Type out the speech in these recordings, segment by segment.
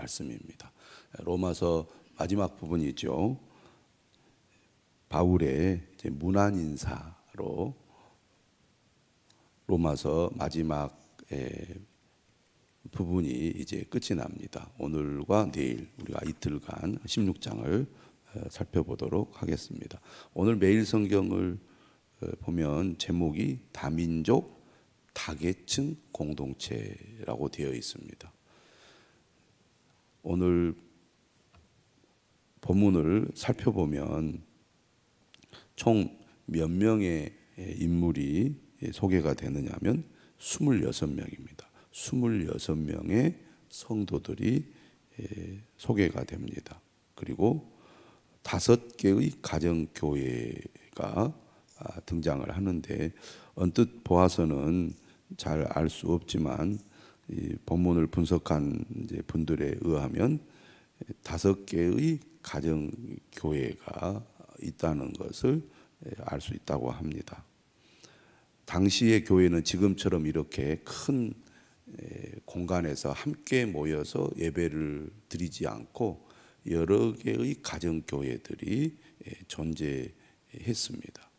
말씀입니다. 로마서 마지막 부분이죠. 바울의 이제 문안 인사로 로마서 마지막 부분이 이제 끝이 납니다. 오늘과 내일 우리가 이틀간 16장을 살펴보도록 하겠습니다. 오늘 매일 성경을 보면 제목이 다민족, 다계층 공동체라고 되어 있습니다. 오늘 본문을 살펴보면 총 몇 명의 인물이 소개가 되느냐면 26명입니다. 26명의 성도들이 소개가 됩니다. 그리고 5개의 가정교회가 등장을 하는데 언뜻 보아서는 잘 알 수 없지만 이 본문을 분석한 이제 분들에 의하면 5개의 가정교회가 있다는 것을 알 수 있다고 합니다. 당시의 교회는 지금처럼 이렇게 큰 공간에서 함께 모여서 예배를 드리지 않고 여러 개의 가정교회들이 존재했습니다.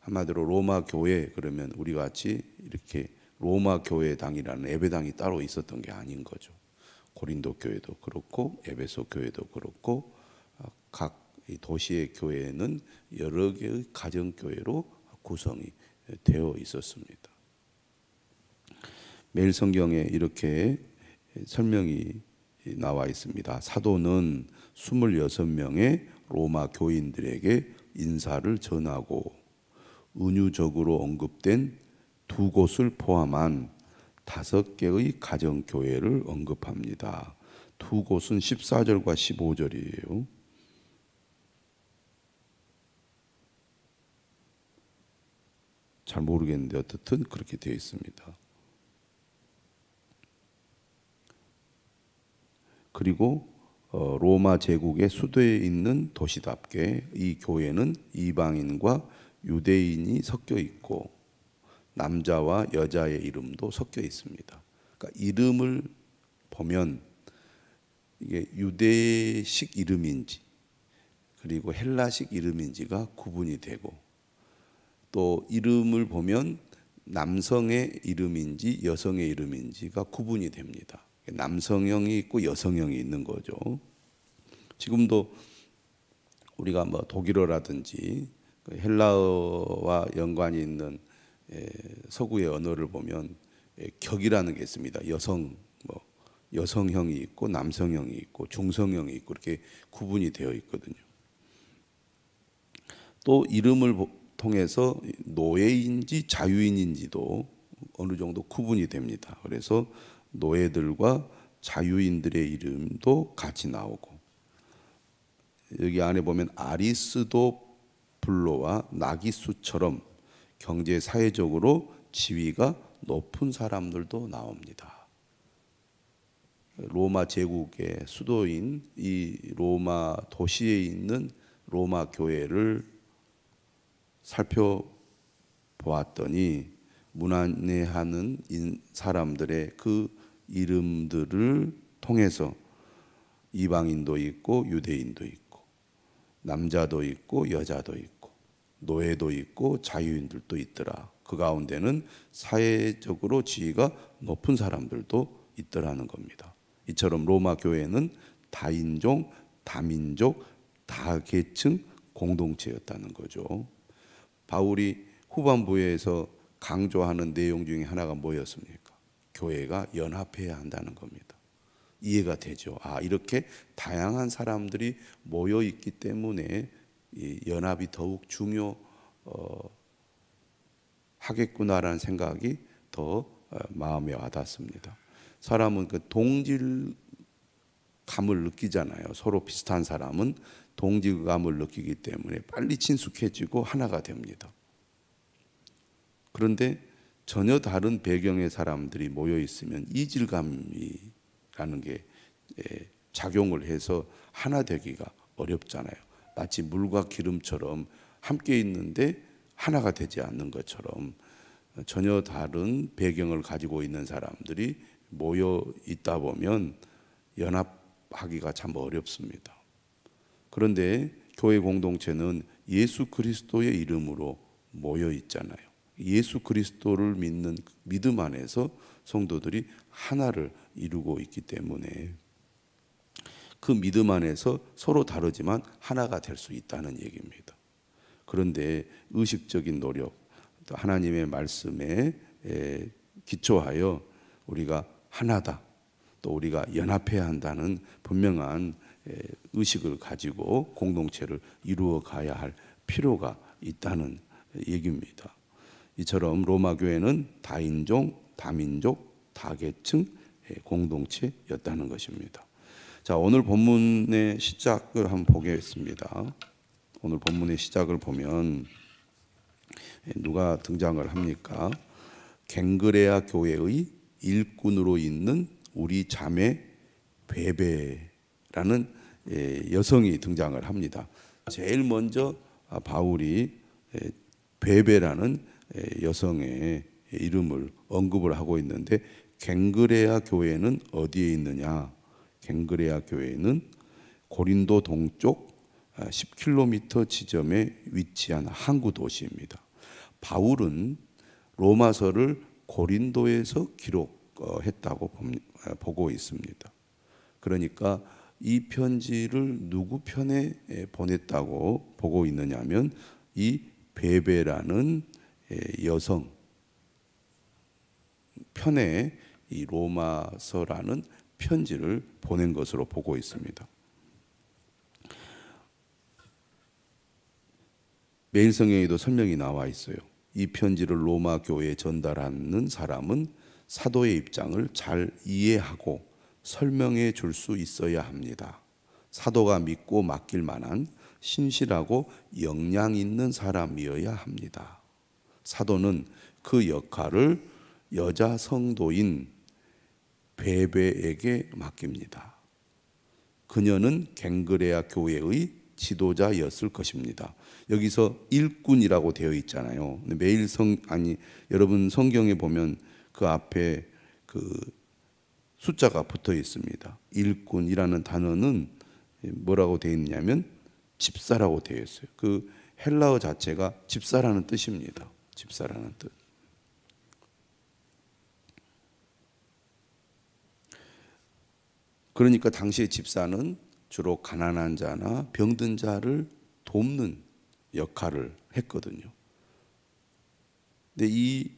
한마디로 로마 교회 그러면 우리 같이 이렇게 로마 교회당이라는 예배당이 따로 있었던 게 아닌 거죠. 고린도 교회도 그렇고 에베소 교회도 그렇고 각 도시의 교회는 여러 개의 가정교회로 구성이 되어 있었습니다. 매일 성경에 이렇게 설명이 나와 있습니다. 사도는 26명의 로마 교인들에게 인사를 전하고 은유적으로 언급된 2곳을 포함한 5개의 가정교회를 언급합니다. 2곳은 14절과 15절이에요. 잘 모르겠는데 어떻든 그렇게 되어 있습니다. 그리고 로마 제국의 수도에 있는 도시답게 이 교회는 이방인과 유대인이 섞여 있고 남자와 여자의 이름도 섞여 있습니다. 그러니까 이름을 보면 이게 유대식 이름인지 그리고 헬라식 이름인지가 구분이 되고 또 이름을 보면 남성의 이름인지 여성의 이름인지가 구분이 됩니다. 남성형이 있고 여성형이 있는 거죠. 지금도 우리가 뭐 독일어라든지 헬라어와 연관이 있는 서구의 언어를 보면 격이라는 게 있습니다. 여성형이 있고 남성형이 있고 중성형이 있고 이렇게 구분이 되어 있거든요. 또 이름을 통해서 노예인지 자유인인지도 어느 정도 구분이 됩니다. 그래서 노예들과 자유인들의 이름도 같이 나오고 여기 안에 보면 아리스도블로와 나기수처럼 경제 사회적으로 지위가 높은 사람들도 나옵니다. 로마 제국의 수도인 이 로마 도시에 있는 로마 교회를 살펴보았더니 문안내하는 사람들의 그 이름들을 통해서 이방인도 있고 유대인도 있고 남자도 있고 여자도 있고 노예도 있고 자유인들도 있더라. 그 가운데는 사회적으로 지위가 높은 사람들도 있더라는 겁니다. 이처럼 로마 교회는 다인종, 다민족, 다계층 공동체였다는 거죠. 바울이 후반부에서 강조하는 내용 중에 하나가 뭐였습니까? 교회가 연합해야 한다는 겁니다. 이해가 되죠. 이렇게 다양한 사람들이 모여 있기 때문에 이 연합이 더욱 중요하겠구나라는 생각이 더 마음에 와닿습니다. 사람은 그 동질감을 느끼잖아요. 서로 비슷한 사람은 동질감을 느끼기 때문에 빨리 친숙해지고 하나가 됩니다. 그런데 전혀 다른 배경의 사람들이 모여 있으면 이질감이라는 게 작용을 해서 하나 되기가 어렵잖아요. 마치 물과 기름처럼 함께 있는데 하나가 되지 않는 것처럼 전혀 다른 배경을 가지고 있는 사람들이 모여 있다 보면 연합 하기가 참 어렵습니다. 그런데 교회 공동체는 예수 그리스도의 이름으로 모여 있잖아요. 예수 그리스도를 믿는 믿음 안에서 성도들이 하나를 이루고 있기 때문에 그 믿음 안에서 서로 다르지만 하나가 될 수 있다는 얘기입니다. 그런데 의식적인 노력, 또 하나님의 말씀에 기초하여 우리가 하나다, 또 우리가 연합해야 한다는 분명한 의식을 가지고 공동체를 이루어 가야 할 필요가 있다는 얘기입니다. 이처럼 로마 교회는 다인종, 다민족, 다계층 공동체였다는 것입니다. 자, 오늘 본문의 시작을 한번 보겠습니다. 오늘 본문의 시작을 보면 누가 등장을 합니까? 갱그레아 교회의 일꾼으로 있는 우리 자매 베베라는 여성이 등장을 합니다. 제일 먼저 바울이 베베라는 여성의 이름을 언급을 하고 있는데, 갱그레아 교회는 어디에 있느냐? 갱그레아 교회는 고린도 동쪽 10km 지점에 위치한 항구 도시입니다. 바울은 로마서를 고린도에서 기록했다고 보고 있습니다. 그러니까 이 편지를 누구 편에 보냈다고 보고 있느냐면 이 베베라는 여성 편에 이 로마서라는 편지를 보낸 것으로 보고 있습니다. 매일 성경에도 설명이 나와 있어요. 이 편지를 로마 교회에 전달하는 사람은 사도의 입장을 잘 이해하고 설명해 줄 수 있어야 합니다. 사도가 믿고 맡길 만한 신실하고 역량 있는 사람이어야 합니다. 사도는 그 역할을 여자 성도인 베베에게 맡깁니다. 그녀는 갱그레아 교회의 지도자였을 것입니다. 여기서 일꾼이라고 되어 있잖아요. 매일 여러분 성경에 보면 그 앞에 그 숫자가 붙어 있습니다. 일꾼이라는 단어는 뭐라고 되어 있냐면 집사라고 되어 있어요. 그 헬라어 자체가 집사라는 뜻입니다. 집사라는 뜻. 그러니까 당시의 집사는 주로 가난한 자나 병든 자를 돕는 역할을 했거든요. 근데 이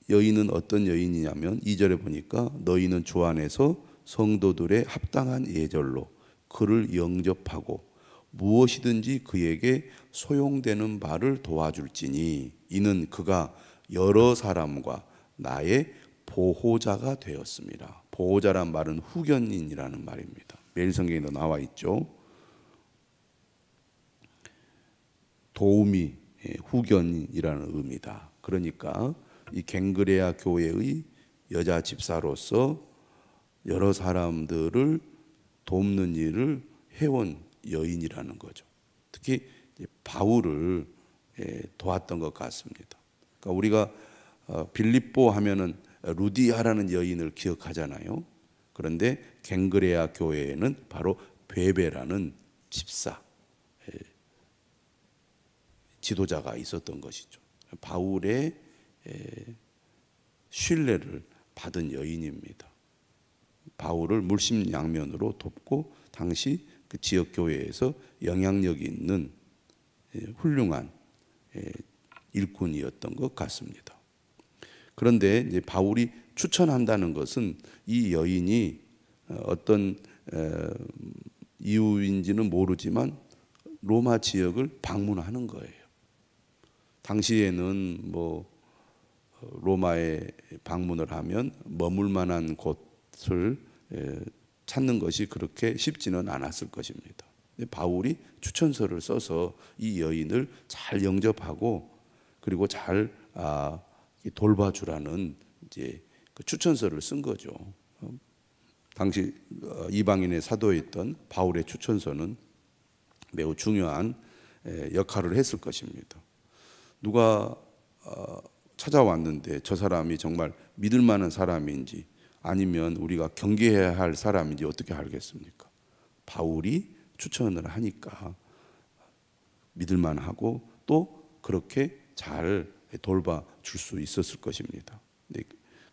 여인은 어떤 여인이냐면 2절에 보니까 너희는 주 안에서 성도들의 합당한 예절로 그를 영접하고 무엇이든지 그에게 소용되는 바를 도와줄지니 이는 그가 여러 사람과 나의 보호자가 되었습니다. 보호자란 말은 후견인이라는 말입니다. 매일 성경에도 나와 있죠. 도우미, 후견인이라는 의미다. 그러니까 이 갱그레아 교회의 여자 집사로서 여러 사람들을 돕는 일을 해온 여인이라는 거죠. 특히 바울을 도왔던 것 같습니다. 그러니까 우리가 빌립보 하면은 루디아라는 여인을 기억하잖아요. 그런데 갱그레아 교회에는 바로 베베라는 집사, 지도자가 있었던 것이죠. 바울의 신뢰를 받은 여인입니다. 바울을 물심양면으로 돕고 당시 그 지역 교회에서 영향력이 있는 훌륭한 일꾼이었던 것 같습니다. 그런데 이제 바울이 추천한다는 것은 이 여인이 어떤 이유인지는 모르지만 로마 지역을 방문하는 거예요. 당시에는 뭐 로마에 방문을 하면 머물 만한 곳을 찾는 것이 그렇게 쉽지는 않았을 것입니다. 바울이 추천서를 써서 이 여인을 잘 영접하고 그리고 잘 돌봐주라는 이제 그 추천서를 쓴 거죠. 당시 이방인의 사도였던 바울의 추천서는 매우 중요한 역할을 했을 것입니다. 누가 찾아왔는데 저 사람이 정말 믿을 만한 사람인지 아니면 우리가 경계해야 할 사람인지 어떻게 알겠습니까? 바울이 추천을 하니까 믿을만하고 또 그렇게 잘 돌봐줄 수 있었을 것입니다.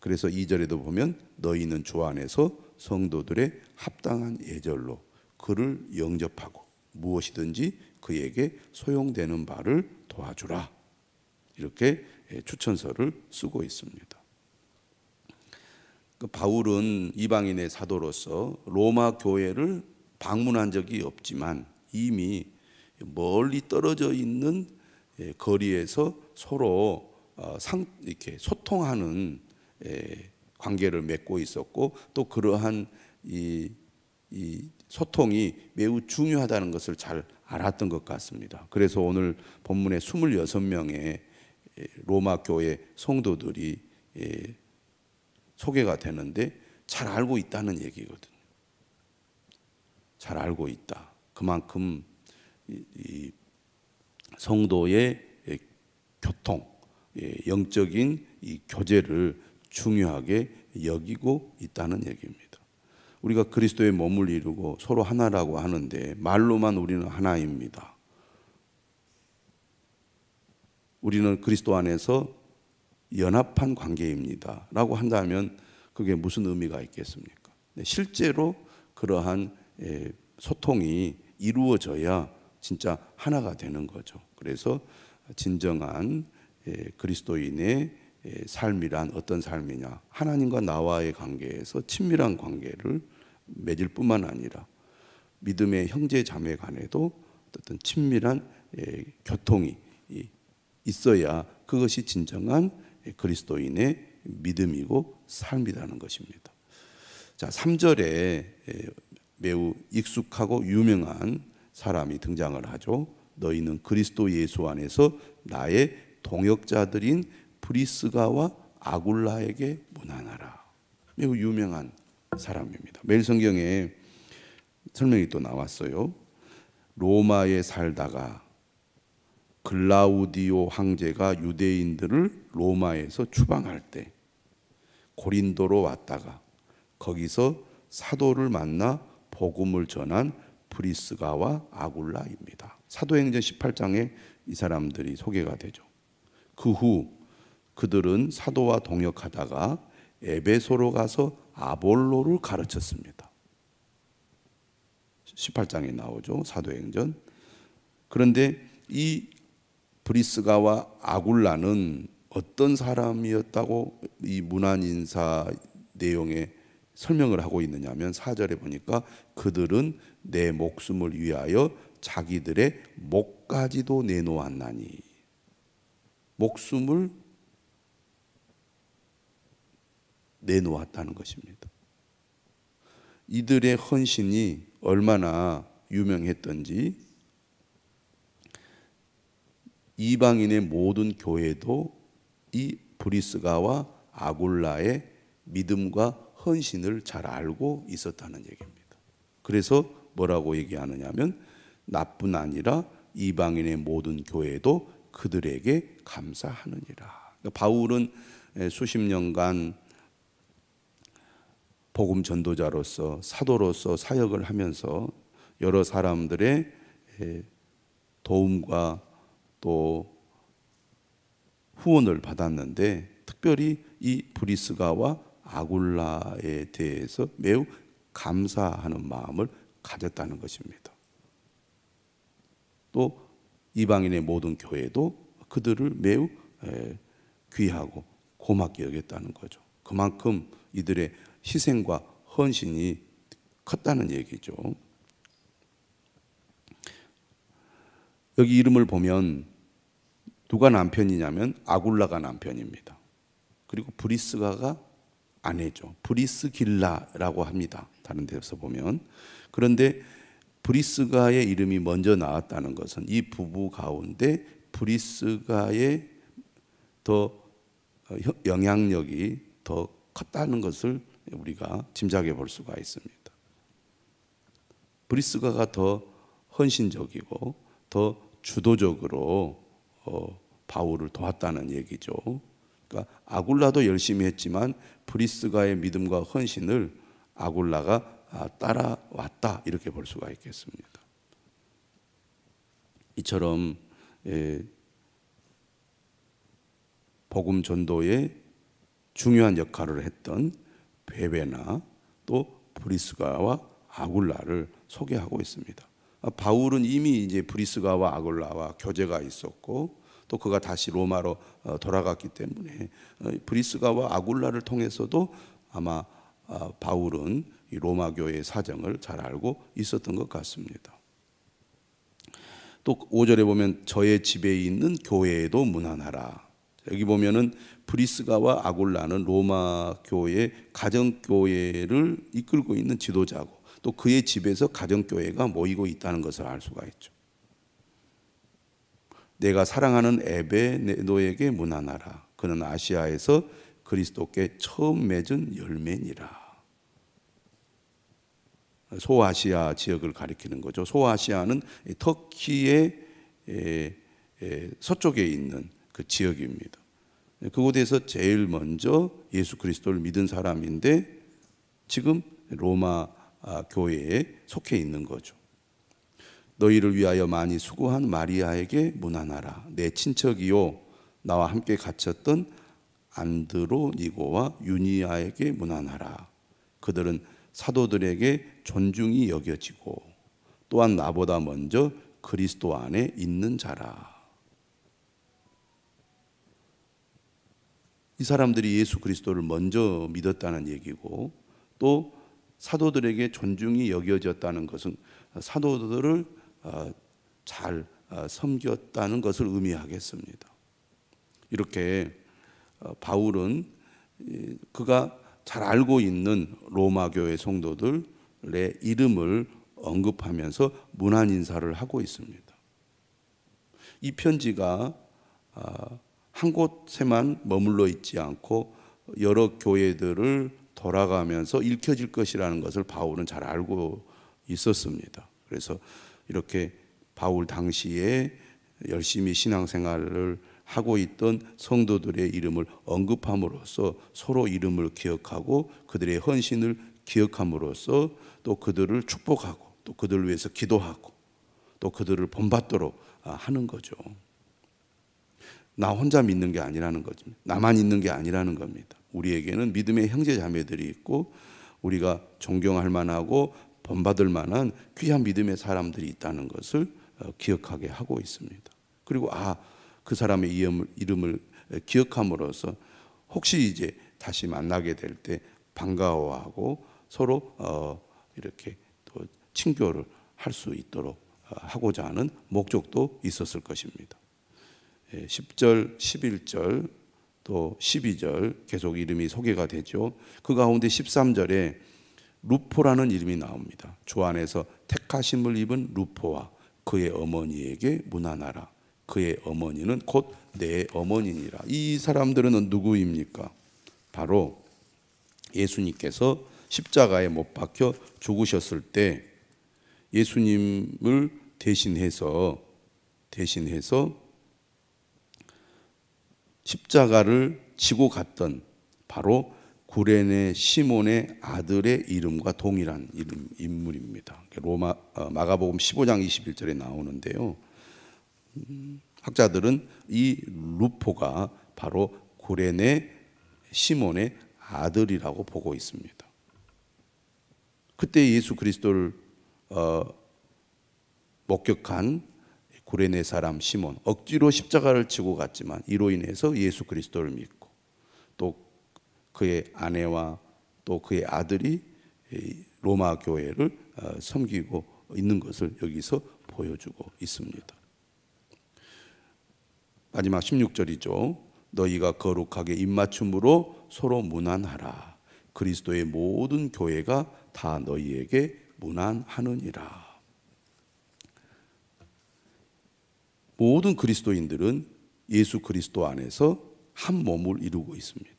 그래서 2절에도 보면 너희는 주 안에서 성도들의 합당한 예절로 그를 영접하고 무엇이든지 그에게 소용되는 바를 도와주라. 이렇게 추천서를 쓰고 있습니다. 바울은 이방인의 사도로서 로마 교회를 방문한 적이 없지만 이미 멀리 떨어져 있는 거리에서 서로 이렇게 소통하는 관계를 맺고 있었고 또 그러한 이 소통이 매우 중요하다는 것을 잘 알았던 것 같습니다. 그래서 오늘 본문에 26명의 로마 교회 성도들이 소개가 되는데 잘 알고 있다는 얘기거든요. 잘 알고 있다. 그만큼 이 성도의 교통, 영적인 이 교제를 중요하게 여기고 있다는 얘기입니다. 우리가 그리스도의 몸을 이루고 서로 하나라고 하는데 말로만 우리는 하나입니다. 우리는 그리스도 안에서 연합한 관계입니다 라고 한다면 그게 무슨 의미가 있겠습니까? 실제로 그러한 소통이 이루어져야 진짜 하나가 되는 거죠. 그래서 진정한 그리스도인의 삶이란 어떤 삶이냐, 하나님과 나와의 관계에서 친밀한 관계를 맺을 뿐만 아니라 믿음의 형제 자매 간에도 어떤 친밀한 교통이 있어야 그것이 진정한 그리스도인의 믿음이고 삶이라는 것입니다. 자, 3절에 매우 익숙하고 유명한 사람이 등장을 하죠. 너희는 그리스도 예수 안에서 나의 동역자들인 브리스가와 아굴라에게 문안하라. 매우 유명한 사람입니다. 매일 성경에 설명이 또 나왔어요. 로마에 살다가 글라우디오 황제가 유대인들을 로마에서 추방할 때 고린도로 왔다가 거기서 사도를 만나 복음을 전한 브리스가와 아굴라입니다. 사도행전 18장에 이 사람들이 소개가 되죠. 그 후 그들은 사도와 동역하다가 에베소로 가서 아볼로를 가르쳤습니다. 18장에 나오죠. 사도행전. 그런데 이 브리스가와 아굴라는 어떤 사람이었다고 이 문안인사 내용에 설명을 하고 있느냐면 4절에 보니까 그들은 내 목숨을 위하여 자기들의 목까지도 내놓았나니, 목숨을 내놓았다는 것입니다. 이들의 헌신이 얼마나 유명했던지 이방인의 모든 교회도 이 브리스가와 아굴라의 믿음과 헌신을 잘 알고 있었다는 얘기입니다. 그래서 뭐라고 얘기하느냐면 나뿐 아니라 이방인의 모든 교회도 그들에게 감사하느니라. 그러니까 바울은 수십 년간 복음 전도자로서 사도로서 사역을 하면서 여러 사람들의 도움과 또 후원을 받았는데 특별히 이 브리스가와 아굴라에 대해서 매우 감사하는 마음을 가졌다는 것입니다. 또 이방인의 모든 교회도 그들을 매우 귀하고 고맙게 여겼다는 거죠. 그만큼 이들의 희생과 헌신이 컸다는 얘기죠. 여기 이름을 보면 누가 남편이냐면 아굴라가 남편입니다. 그리고 브리스가가 아내죠. 브리스길라라고 합니다. 다른 데서 보면. 그런데 브리스가의 이름이 먼저 나왔다는 것은 이 부부 가운데 브리스가의 더 영향력이 더 컸다는 것을 우리가 짐작해 볼 수가 있습니다. 브리스가가 더 헌신적이고 더 주도적으로 바울을 도왔다는 얘기죠. 그러니까 아굴라도 열심히 했지만 브리스가의 믿음과 헌신을 아굴라가 따라왔다, 이렇게 볼 수가 있겠습니다. 이처럼 복음 전도에 중요한 역할을 했던 베베나 또 브리스가와 아굴라를 소개하고 있습니다. 바울은 이미 이제 브리스가와 아굴라와 교제가 있었고 또 그가 다시 로마로 돌아갔기 때문에 브리스가와 아굴라를 통해서도 아마 바울은 이 로마 교회의 사정을 잘 알고 있었던 것 같습니다. 또 5절에 보면 저의 집에 있는 교회에도 문안하라. 여기 보면은 브리스가와 아굴라는 로마 교회 가정교회를 이끌고 있는 지도자고 또 그의 집에서 가정교회가 모이고 있다는 것을 알 수가 있죠. 내가 사랑하는 에베네도에게 문안하라. 그는 아시아에서 그리스도께 처음 맺은 열매니라. 소아시아 지역을 가리키는 거죠. 소아시아는 터키의 서쪽에 있는 그 지역입니다. 그곳에서 제일 먼저 예수 그리스도를 믿은 사람인데 지금 로마 교회에 속해 있는 거죠. 너희를 위하여 많이 수고한 마리아에게 문안하라. 내 친척이요 나와 함께 갇혔던 안드로니고와 유니아에게 문안하라. 그들은 사도들에게 존중이 여겨지고 또한 나보다 먼저 그리스도 안에 있는 자라. 이 사람들이 예수 그리스도를 먼저 믿었다는 얘기고 또 사도들에게 존중이 여겨졌다는 것은 사도들을 잘 섬겼다는 것을 의미하겠습니다. 이렇게 바울은 그가 잘 알고 있는 로마 교회 성도들의 이름을 언급하면서 문안 인사를 하고 있습니다. 이 편지가 한 곳에만 머물러 있지 않고 여러 교회들을 돌아가면서 읽혀질 것이라는 것을 바울은 잘 알고 있었습니다. 그래서 이렇게 바울 당시에 열심히 신앙생활을 하고 있던 성도들의 이름을 언급함으로써 서로 이름을 기억하고 그들의 헌신을 기억함으로써 또 그들을 축복하고 또 그들을 위해서 기도하고 또 그들을 본받도록 하는 거죠. 나 혼자 믿는 게 아니라는 거죠. 나만 있는 게 아니라는 겁니다. 우리에게는 믿음의 형제 자매들이 있고 우리가 존경할 만하고 본받을 만한 귀한 믿음의 사람들이 있다는 것을 기억하게 하고 있습니다. 그리고 그 사람의 이름을 기억함으로써 혹시 이제 다시 만나게 될 때 반가워하고 서로 이렇게 또 친교를 할 수 있도록 하고자 하는 목적도 있었을 것입니다. 10절, 11절, 또 12절 계속 이름이 소개가 되죠. 그 가운데 13절에 루포라는 이름이 나옵니다. 주 안에서 택하심을 입은 루포와 그의 어머니에게 문안하라. 그의 어머니는 곧 내 어머니니라. 이 사람들은 누구입니까? 바로 예수님께서 십자가에 못 박혀 죽으셨을 때 예수님을 대신해서 십자가를 지고 갔던 바로 구레네 시몬의 아들의 이름과 동일한 인물입니다. 마가복음 15장 21절에 나오는데요. 학자들은 이 루포가 바로 구레네 시몬의 아들이라고 보고 있습니다. 그때 예수 그리스도를 목격한 구레네 사람 시몬, 억지로 십자가를 지고 갔지만 이로 인해서 예수 그리스도를 믿고 또 그의 아내와 또 그의 아들이 로마 교회를 섬기고 있는 것을 여기서 보여주고 있습니다. 마지막 16절이죠. 너희가 거룩하게 입맞춤으로 서로 문안하라. 그리스도의 모든 교회가 다 너희에게 문안하느니라. 모든 그리스도인들은 예수 그리스도 안에서 한 몸을 이루고 있습니다.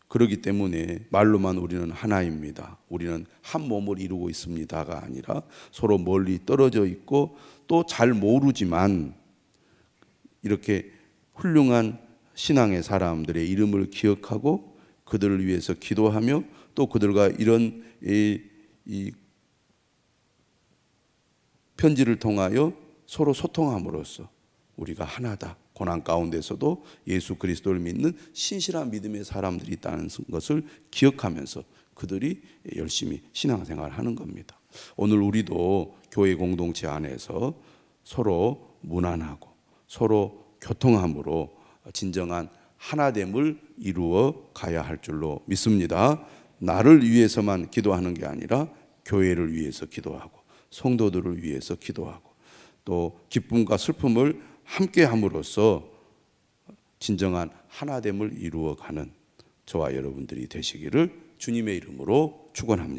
그렇기 때문에 말로만 우리는 하나입니다, 우리는 한 몸을 이루고 있습니다가 아니라 서로 멀리 떨어져 있고 또 잘 모르지만 이렇게 훌륭한 신앙의 사람들의 이름을 기억하고 그들을 위해서 기도하며 또 그들과 이런 이 편지를 통하여 서로 소통함으로써 우리가 하나다. 고난 가운데서도 예수 그리스도를 믿는 신실한 믿음의 사람들이 있다는 것을 기억하면서 그들이 열심히 신앙생활을 하는 겁니다. 오늘 우리도 교회 공동체 안에서 서로 무난하고 서로 교통함으로 진정한 하나됨을 이루어 가야 할 줄로 믿습니다. 나를 위해서만 기도하는 게 아니라 교회를 위해서 기도하고 성도들을 위해서 기도하고 또 기쁨과 슬픔을 함께 함으로써 진정한 하나됨을 이루어가는 저와 여러분들이 되시기를 주님의 이름으로 축원합니다.